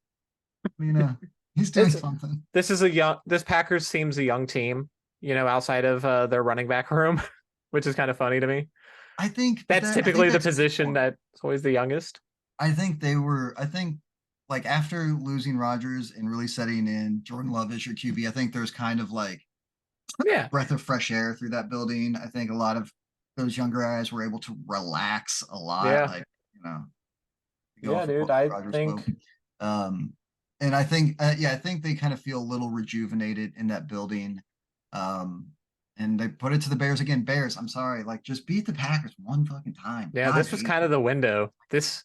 He's doing something. This Packers team's a young team, outside of their running back room, which is kind of funny to me. I think That's typically the position that's always the youngest. I think like after losing Rodgers and really setting in Jordan Love as your QB, I think there's kind of like breath of fresh air through that building. I think a lot of those younger guys were able to relax a lot. Yeah. Like, Yeah, dude, I think. And I think, I think they kind of feel a little rejuvenated in that building. And they put it to the Bears again. Bears, I'm sorry, like just beat the Packers one fucking time. Yeah, this was kind of the window. This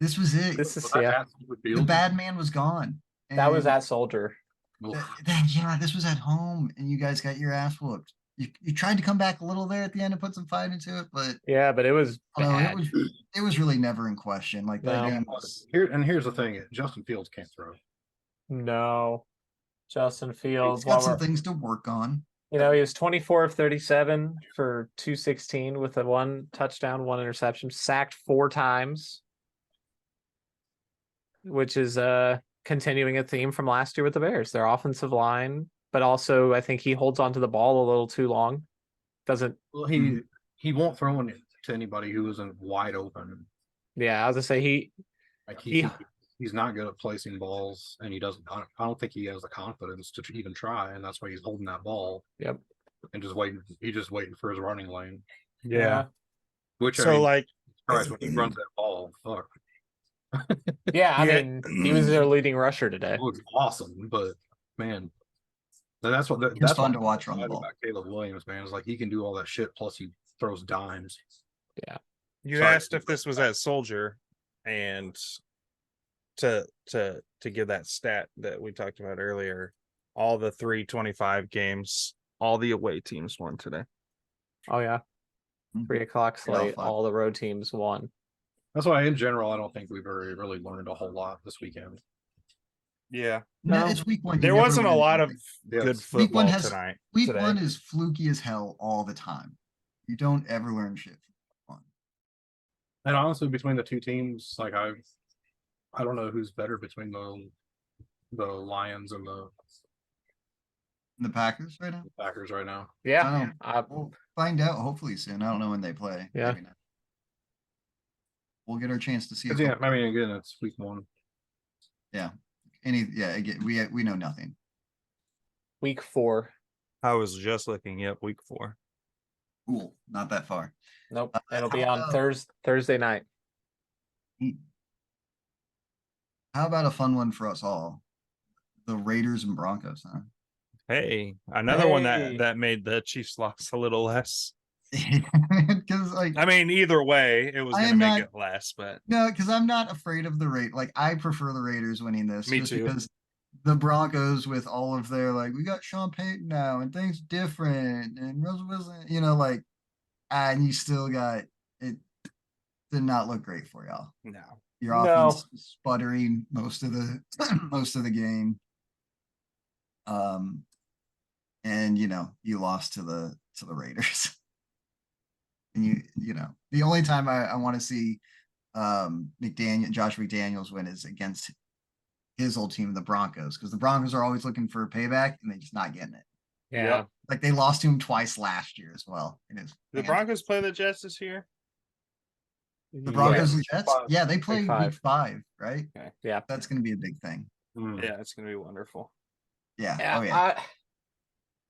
was it. This is The bad man was gone. That was at Soldier. This was at home, and you guys got your ass whooped. You tried to come back a little there at the end and put some fight into it, but but it was bad. It was really never in question. Like that game was Here's the thing: Justin Fields can't throw. No, Justin Fields He's got some things to work on. He was 24 of 37 for 216 with a 1 touchdown, 1 interception, sacked 4 times, which is continuing a theme from last year with the Bears. Their offensive line, but also I think he holds onto the ball a little too long. Doesn't he won't throw it to anybody who isn't wide open. Yeah, I was gonna say he's not good at placing balls, and he doesn't. I don't think he has the confidence to even try, and that's why he's holding that ball. Yep. And just waiting. He's just waiting for his running lane. Yeah. Which like, Christ, when he runs that ball, fuck. Yeah, I mean, he was their leading rusher today. It looks awesome, but man, that's fun to watch run the ball. About Caleb Williams, man, is like he can do all that shit. Plus, he throws dimes. Yeah. You asked if this was at Soldier, and to give that stat that we talked about earlier, all the 325 games, all the away teams won today. Oh yeah, 3:00 slate. All the road teams won. That's why, in general, I don't think we've really learned a whole lot this weekend. Yeah, no, it's week 1. There wasn't a lot of good football tonight. Week 1 is fluky as hell all the time. You don't ever learn shit from week 1. And honestly, between the two teams, like I don't know who's better between the Lions and the Packers right now. Packers right now. Yeah, we'll find out hopefully soon. I don't know when they play. Yeah. We'll get our chance to see. Yeah, I mean, again, it's week 1. Yeah. Again, we know nothing. Week 4. I was just looking. Yep, week 4. Cool. Not that far. Nope. It'll be on Thursday night. How about a fun one for us all? The Raiders and Broncos, huh? Hey, another one that made the Chiefs loss a little less. Because I mean, either way, it was going to make it less. But no, because I'm not afraid of the Raiders. Like I prefer the Raiders winning this. Me too. Because the Broncos, with all of their we got Sean Payton now and things different and Russell Wilson, and you still got it. Did not look great for y'all. No, your offense sputtering most of the game. And you lost to the Raiders. And the only time I want to see Josh McDaniels win is against his old team, the Broncos, because the Broncos are always looking for a payback and they just not getting it. Yeah. Like they lost to him twice last year as well. The Broncos play the Jets this year. The Broncos and Jets, Five. yeah, they play Week week 5. 5, right? Yeah. That's going to be a big thing. Mm. Yeah, it's gonna be wonderful. Yeah. Yeah. Oh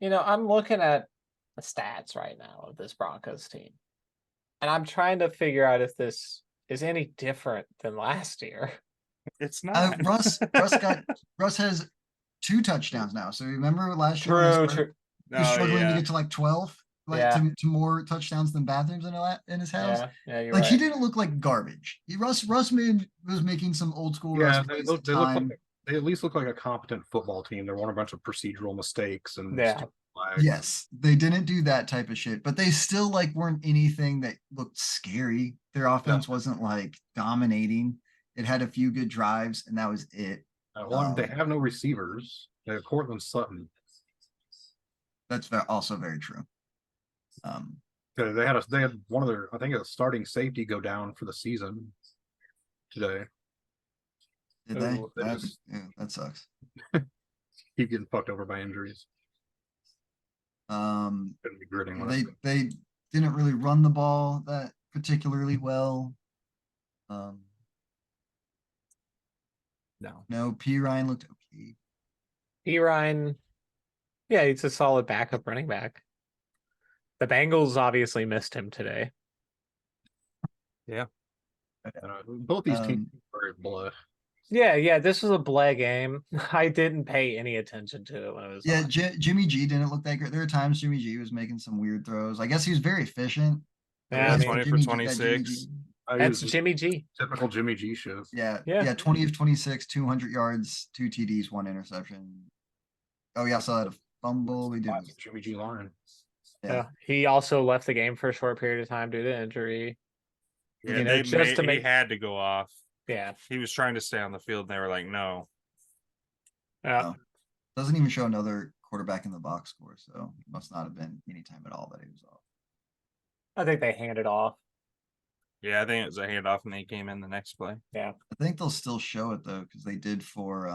yeah. I'm looking at the stats right now of this Broncos team. And I'm trying to figure out if this is any different than last year. It's not. Russ has 2 touchdowns now. So remember last year when he True. was Oh, struggling to yeah. get to like 12, like Yeah. to more touchdowns than bathrooms in his house. Yeah, you're Like right. he didn't look like garbage. Russ was making some old school Russ Yeah, plays they at look like time. they at least look like a competent football team. There weren't a bunch of procedural mistakes and Yeah. stupid flags. Yes, they didn't do that type of shit, but they still like weren't anything that looked scary. Their offense wasn't like dominating. It had a few good drives, and that was it. They have no receivers. They have Cortland Sutton. That's also very true. They had one of their, I think, a starting safety go down for the season today. Did they? Oh, they just- That sucks. Keep getting fucked over by injuries. Couldn't be gritting when They didn't really run the ball that particularly well. No, P Ryan looked okay. Ryan, yeah, he's a solid backup running back. The Bengals obviously missed him today. both these teams are very blah. Yeah, this was a bleh game. I didn't pay any attention to it when it was Yeah, on. Jimmy G didn't look that great. There were times Jimmy G was making some weird throws. I guess he was very efficient. Yeah, I mean, 20 for 26. that's Jimmy G. Typical Jimmy G shit. Yeah, 20 of 26, 200 yards, 2 TDs, 1 interception. Oh, yeah, I saw that a fumble. We did. Classic Jimmy G line. Yeah, he also left the game for a short period of time due to injury. Yeah, You know, just to he make- had to go off. Yeah, He was trying to stay on the field, and they were like, "No." yeah. Doesn't even show another quarterback in the box score, so it must not have been any time at all that he was off. I think they handed off. Yeah, I think it was a handoff, and they came in the next play. I think they'll still show it though, because they did for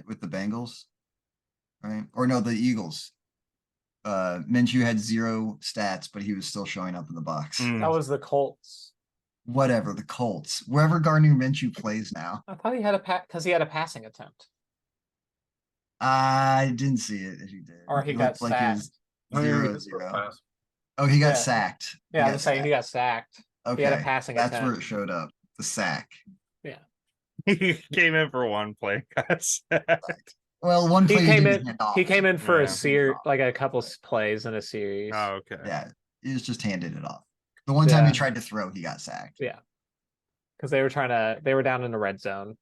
with the Bengals, right? Or no, the Eagles. Minshew had 0 stats, but he was still showing up in the box. That was the Colts. Whatever, the Colts, wherever Gardner Minshew plays now. I thought he had because he had a passing attempt. I didn't see it if he did. Or he It got looked like he was Oh, yeah, 0 he did throw a 0. pass. Oh, he got Yeah. sacked. Yeah, I'm saying he got sacked. Okay, He had a passing that's where attempt. it showed up. The sack. He came in for one play. Well, one He play came didn't in. hand off. He came in for Yeah. a series, like a couple plays in a series. Oh, okay. Yeah, he was just handed it off. The one time Yeah. he tried to throw, he got sacked. Because they were down in the red zone.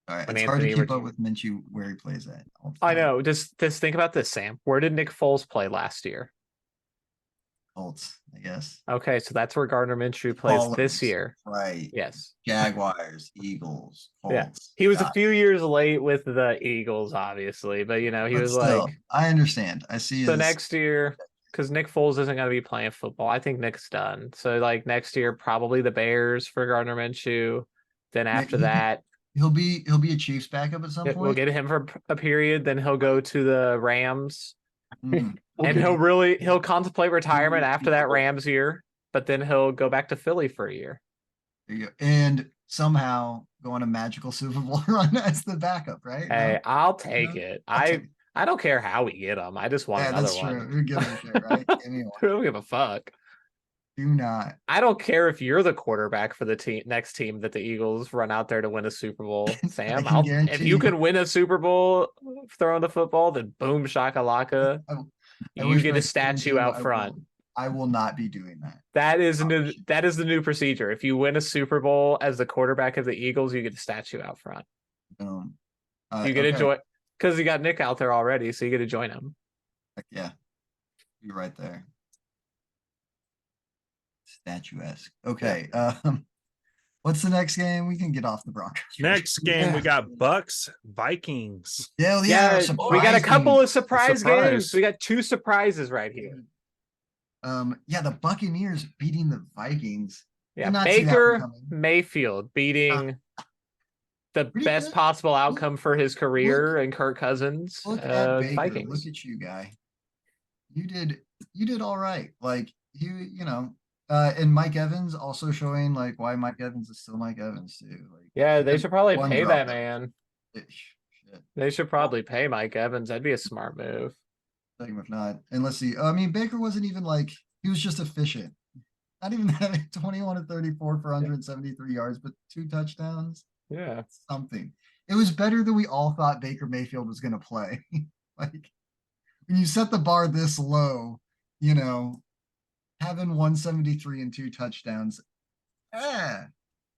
All right, When it's hard to Anthony keep up with Minshew where he plays at. all the I time. know. Just think about this, Sam. Where did Nick Foles play last year? Colts, I guess. Okay, so that's where Gardner Minshew plays this Ballers. year. Right. Yes. Jaguars, Eagles, Yeah. Colts. He was a Got it. few years late with the Eagles, obviously, but he But was still, like I understand. I see so his next year because Nick Foles isn't going to be playing football. I think Nick's done. So like next year, probably the Bears for Gardner Minshew. Then after he- that, he'll be a Chiefs backup at some we'll point. get him for a period. Then he'll go to the Rams, Mm, and he'll contemplate retirement after that Rams year. But then he'll go back to Philly for a year. there you go. And somehow go on a magical Super Bowl run as the backup, right? No? Hey, I'll take No? it. I'll take it. I don't care how we get him. I just want Yeah, another that's one. true. Who gives a shit, right? Give me one. I don't give a fuck. Do not. I don't care if you're the quarterback for the next team that the Eagles run out there to win a Super Bowl, Sam. can If guarantee you you- can win a Super Bowl throwing the football, then boom shakalaka. I You wish get I a could statue guarantee out you I front. will. I will not be doing that. That is Oh, new. shit. That is the new procedure. If you win a Super Bowl as the quarterback of the Eagles, you get a statue out front. You You get to join because you got Nick out there already, so you get to join him. Yeah, you're right there. Statuesque. Okay. What's the next game? We can get off the Broncos. Next game, we Yeah. got Bucks Vikings. Yeah, We got a surprise couple game. of surprise Surprise. games. We got 2 surprises right here. Yeah, the Buccaneers beating the Vikings. Yeah, Did not see that one Baker coming. Mayfield beating the Pretty best good. possible outcome for his career and Kirk Cousins. Look at Baker. Vikings. Look at you, guy. You did all right. Like and Mike Evans also showing like why Mike Evans is still Mike Evans too. Like Yeah, he they had should probably one pay drop that that- man. Shit. They should probably pay Mike Evans. That'd be a smart move. Take him if not. And let's see. I mean, Baker wasn't even like he was just efficient. Not even having 21 of 34 for 173 yards, but 2 touchdowns. Yeah. Something. It was better than we all thought Baker Mayfield was going to play. Like when you set the bar this low, having 173 and 2 touchdowns. I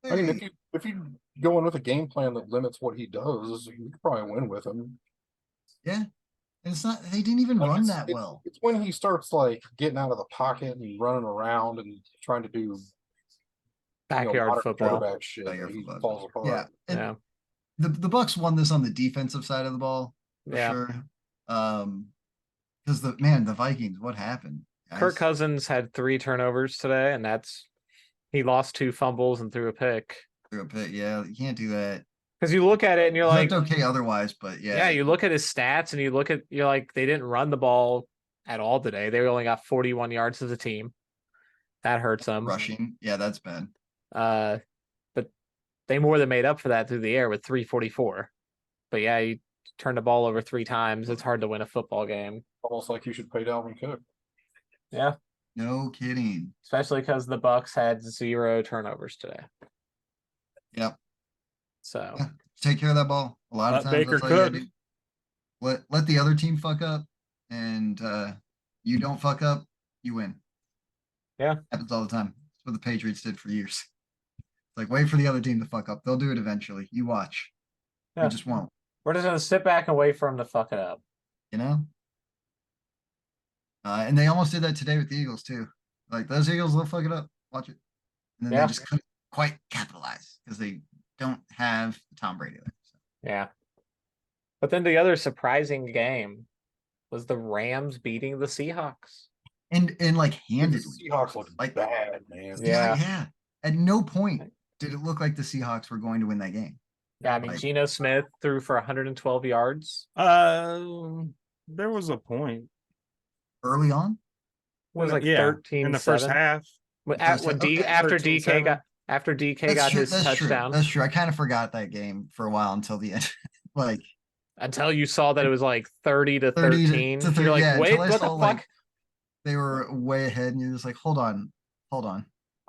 mean, if you go in with a game plan that limits what he does, you could probably win with him. Yeah. And it's not they didn't even Like, run it's- that it- well. It's when he starts like getting out of the pocket and running around and trying to do Backyard modern football. quarterback shit. Backyard He football. falls apart. Yeah. And Yeah. the Bucks won this on the defensive side of the ball for Yeah. sure. Because the Vikings, what happened? Kirk guys? Cousins had 3 turnovers today, and he lost 2 fumbles and threw a pick. Threw a pit. Yeah, you can't do that. Because you look at it and you're He like, looked okay otherwise, but yeah, you look at his stats and you're like, they didn't run the ball at all today. They only got 41 yards as a team. That hurts them. rushing. Yeah, that's bad. But they more than made up for that through the air with 344. But yeah, you turn the ball over 3 times. It's hard to win a football game. Almost like you should pay Dalvin Cook. Yeah, No kidding. especially because the Bucks had 0 turnovers today. Yep. So Yeah. Take care of that ball. A lot of Let times Baker that's all you gotta cook. do. Let the other team fuck up, and you don't fuck up, you win. Yeah. Happens all the time. That's what the Patriots did for years. Like wait for the other team to fuck up. They'll do it eventually. You watch. Yeah. You just won't. we're just gonna sit back and wait for him to fuck it up. You know? And they almost did that today with the Eagles too. Like those Eagles, they'll fuck it up. Watch it. And then Yeah. they just couldn't quite capitalize because they don't have Tom Brady there. So. Yeah. But then the other surprising game was the Rams beating the Seahawks. And like The handedly. Seahawks look Like- bad, man. Yeah. Yeah. At no point did it look like the Seahawks were going to win that game. Yeah, I mean, Like- Geno Smith threw for 112 yards. There was a point. Early on, It was like Yeah, 13 in the first half. When, First when half, D, okay. after 13-7. DK got after DK got his touchdown. That's true. I kind of forgot that game for a while until the end. Like Until you saw that it was like 30 to 30 to 13. 30, You're like, yeah, wait, until I what saw, the fuck? like, they were way ahead, and you're just like, hold on.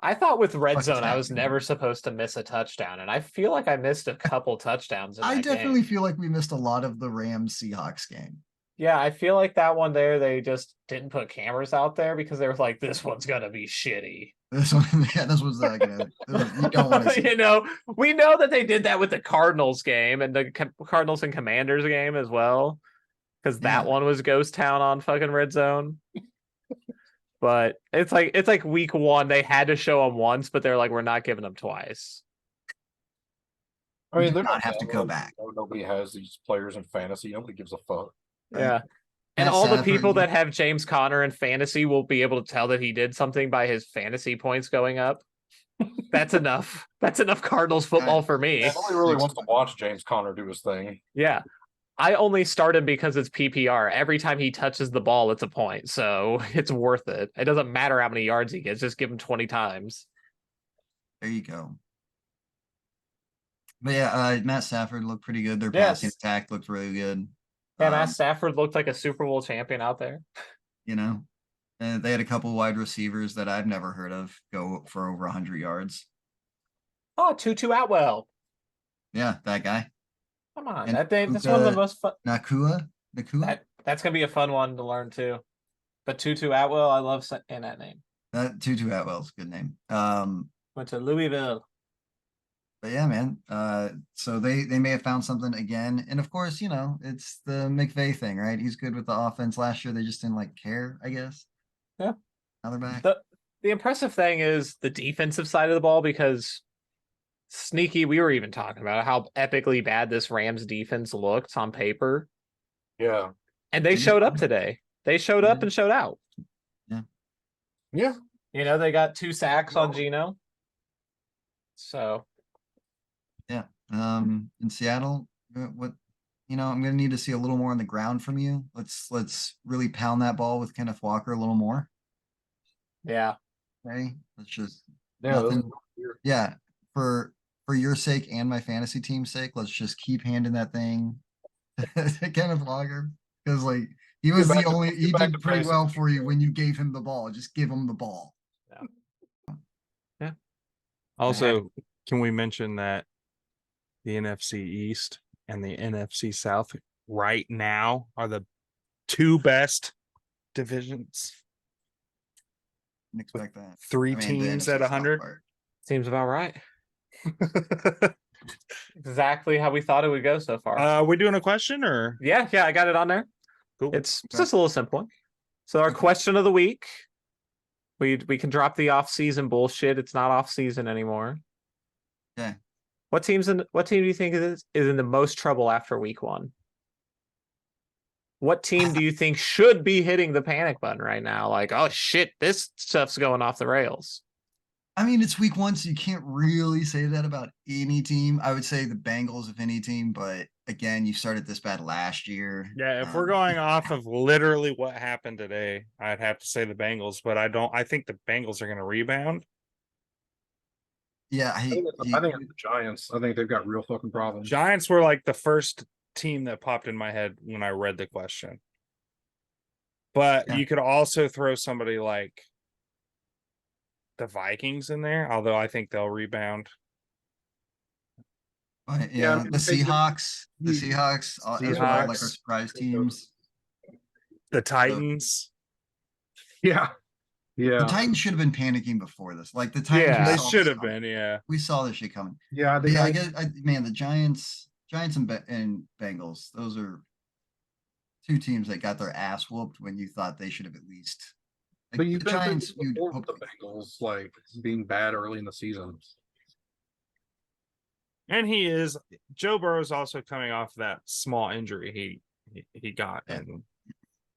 I thought with red fuck is zone, I was happening? never supposed to miss a touchdown, and I feel like I missed a couple touchdowns. In I that definitely game. feel like we missed a lot of the Rams Seahawks game. Yeah, I feel like that one there, they just didn't put cameras out there because they were like, this one's gonna be shitty. This one, yeah, this was like you don't want to see. You know, we know that they did that with the Cardinals game and the Cardinals and Commanders game as well, because that Yeah. one was ghost town on fucking red zone. But it's like week 1, they had to show them once, but they're like, we're not giving them twice. I mean, do they're not have to go like, back. Nobody has these players in fantasy. Nobody gives a fuck. Right. Yeah. And Matt all the Stafford, people you- that have James Conner in fantasy will be able to tell that he did something by his fantasy points going up. That's enough. That's enough Cardinals football for me. Yeah, nobody really wants to watch James Conner do his thing. Yeah. I only start him because it's PPR. Every time he touches the ball, it's a point. So it's worth it. It doesn't matter how many yards he gets. Just give him 20 times. There you go. But yeah, Matt Stafford looked pretty good. Their Yes. passing attack looked really good. Yeah, Matt Stafford looked like a Super Bowl champion out there. You know, and they had a couple wide receivers that I've never heard of go for over 100 yards. Oh, Tutu Atwell. Yeah, that guy. Come on. And That's one of the Puka- most fun. Nakua. That's going to be a fun one to learn too. But Tutu Atwell, I love saying that name. That Tutu Atwell's a good name. Went to Louisville. But yeah, man. So they may have found something again, and of course, it's the McVay thing, right? He's good with the offense. Last year, they just didn't care, I guess. Yeah. Now they're back. The impressive thing is the defensive side of the ball, because sneaky, we were even talking about how epically bad this Rams defense looked on paper. Yeah. And they showed up today. They showed up and showed out. Yeah. You know, they got 2 sacks on Geno. So In Seattle, what I'm gonna need to see a little more on the ground from you. Let's really pound that ball with Kenneth Walker a little more. yeah, Okay, let's just Yeah, those nothing. are weird. Yeah, for your sake and my fantasy team's sake, let's just keep handing that thing to Kenneth Walker because like he was back the to- only. get He back did to pretty basics. well for you when you gave him the ball. Just give him the ball. Also, can we mention that the NFC East and the NFC South right now are the two best divisions? Didn't expect that. Three I mean, the teams NFC at South 100. part. seems about right. Exactly how we thought it would go so far. We doing a question or Yeah, I got it on there. cool? It's Okay. just a little simple. So our Okay. question of the week. We can drop the off-season bullshit. It's not off-season anymore. Okay. What team do you think is in the most trouble after week 1? What team do you think should be hitting the panic button right now? Like, oh shit, this stuff's going off the rails. I mean, it's week 1, so you can't really say that about any team. I would say the Bengals, if any team, but again, you started this bad last year. Yeah, if we're going off of literally what happened today, I'd have to say the Bengals, but I think the Bengals are going to rebound. Yeah, I think it's the Giants. I think they've got real fucking problems. Giants were like the first team that popped in my head when I read the question. But Yeah. you could also throw somebody like the Vikings in there, although I think they'll rebound. but Yeah, I yeah, mean, the Seahawks, as well, like our Seahawks. surprise teams. The Titans. Yeah, The yeah, Titans should have been panicking before this. Like the Titans, Yeah. we They saw should this have coming. been, yeah. We saw this shit coming. yeah. Yeah, I guess, man, the Giants and Bengals, those are two teams that got their ass whooped when you thought they should have at least. Like, But you've the been Giants, through you'd before hope with the Bengals like being bad early in the season. And Joe Burrow's also coming off that small injury he got. Yeah. And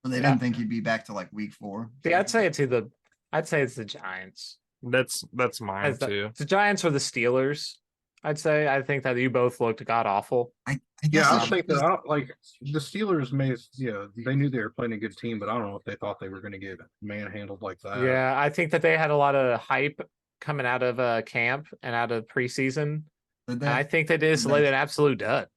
they Yeah. didn't think he'd be back to like week 4. See, I'd say it's the Giants. that's mine As too. the Giants or the Steelers. I think that you both looked god awful. I Yeah, guess I it's don't think that just- I don't, like the Steelers may. Yeah, they knew they were playing a good team, but I don't know if they thought they were going to get manhandled like that. Yeah, I think that they had a lot of hype coming out of camp and out of preseason. did And they? I think they just laid an absolute dud.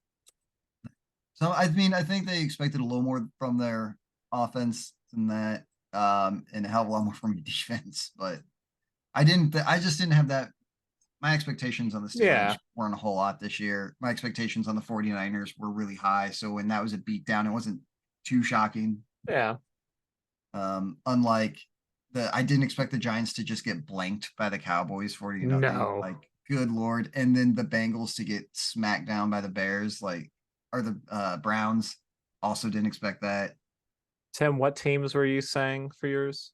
So I mean, I think they expected a little more from their offense than that, and a hell of a lot more from defense. But I didn't. I just didn't have that. My expectations on the Steelers Yeah. weren't a whole lot this year. My expectations on the 49ers were really high. So when that was a beatdown, it wasn't too shocking. Yeah. Unlike I didn't expect the Giants to just get blanked by the Cowboys 40-0. No. Like, good Lord. And then the Bengals to get smacked down by the Bears, or the Browns. Also didn't expect that. Tim, what teams were you saying for yours?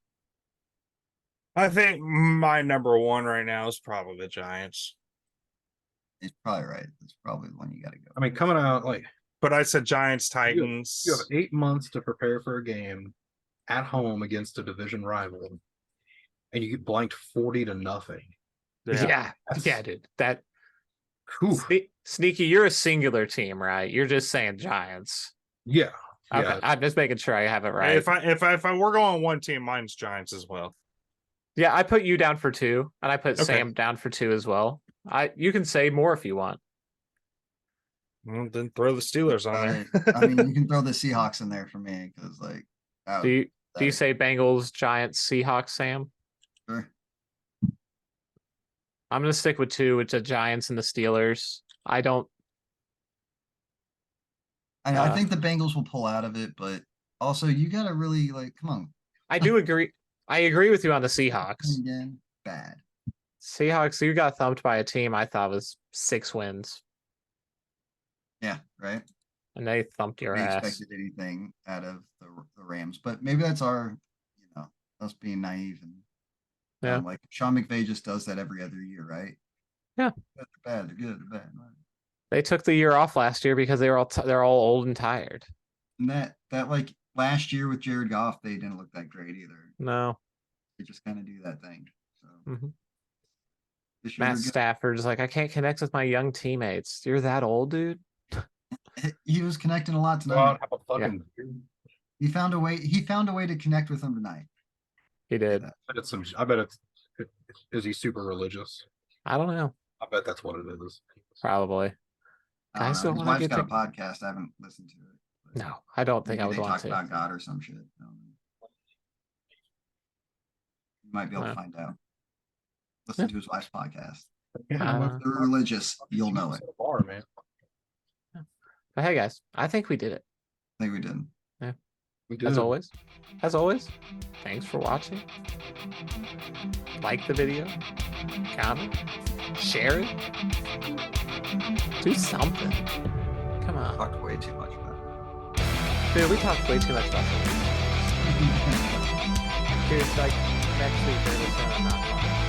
I think my number one right now is probably the Giants. It's probably right. It's probably the one you got to go. I mean, coming out like But I said Giants, Titans. you have 8 months to prepare for a game at home against a division rival, and you get blanked 40-0. Yeah, That's- dude. That Whew. Sneaky, you're a singular team, right? You're just saying Giants. Yeah, Okay, yeah. I'm just making sure I have it right. If I were going one team, mine's Giants as well. Yeah, I put you down for 2, and I put Okay. Sam down for 2 as well. You can say more if you want. Well, then throw the Steelers on there. I mean, you can throw the Seahawks in there for me because, like, Do you say Bengals, Giants, Seahawks, Sam? sure. I'm gonna stick with 2, which are Giants and the Steelers. I I think the Bengals will pull out of it, but also you got to really come on. do agree. I agree with you on the Seahawks. Again, bad. Seahawks, you got thumped by a team I thought was 6 wins, Yeah, right. and they thumped your We ass. expected anything out of the Rams, but maybe that's our, us being naive and Yeah. like Sean McVay just does that every other year, right? Yeah. They're bad. They're good. They're bad. They took the year off last year because they're all old and tired. And that like last year with Jared Goff, they didn't look that great either. No. They just kind of do that thing. So Mhm. They showed Matt they're Stafford's like, I can't connect with my young teammates. You're that old, dude. good. He was connecting a lot Go out, tonight. have a fucking beer. He found a way. He found a way to connect with them tonight. He did. I bet it's some. I bet it's. Is he super religious? I don't know. I bet that's what it is. Probably. I don't Guys know. don't His wanna wife's get got to- a podcast. I haven't listened to it. No, I don't think Maybe I would they want talk to. about God or some shit. I don't know. You might be able to find out. Listen to his wife's podcast. If they're religious, you'll know it. Bar, man. But hey, guys, I think we did it. I think we did. We did. As always, thanks for watching. Like the video, comment, share it. Do something. Come on. Talked way too much about Dude, we talked way too much about this. it. Dude, like, next week, there was not talking.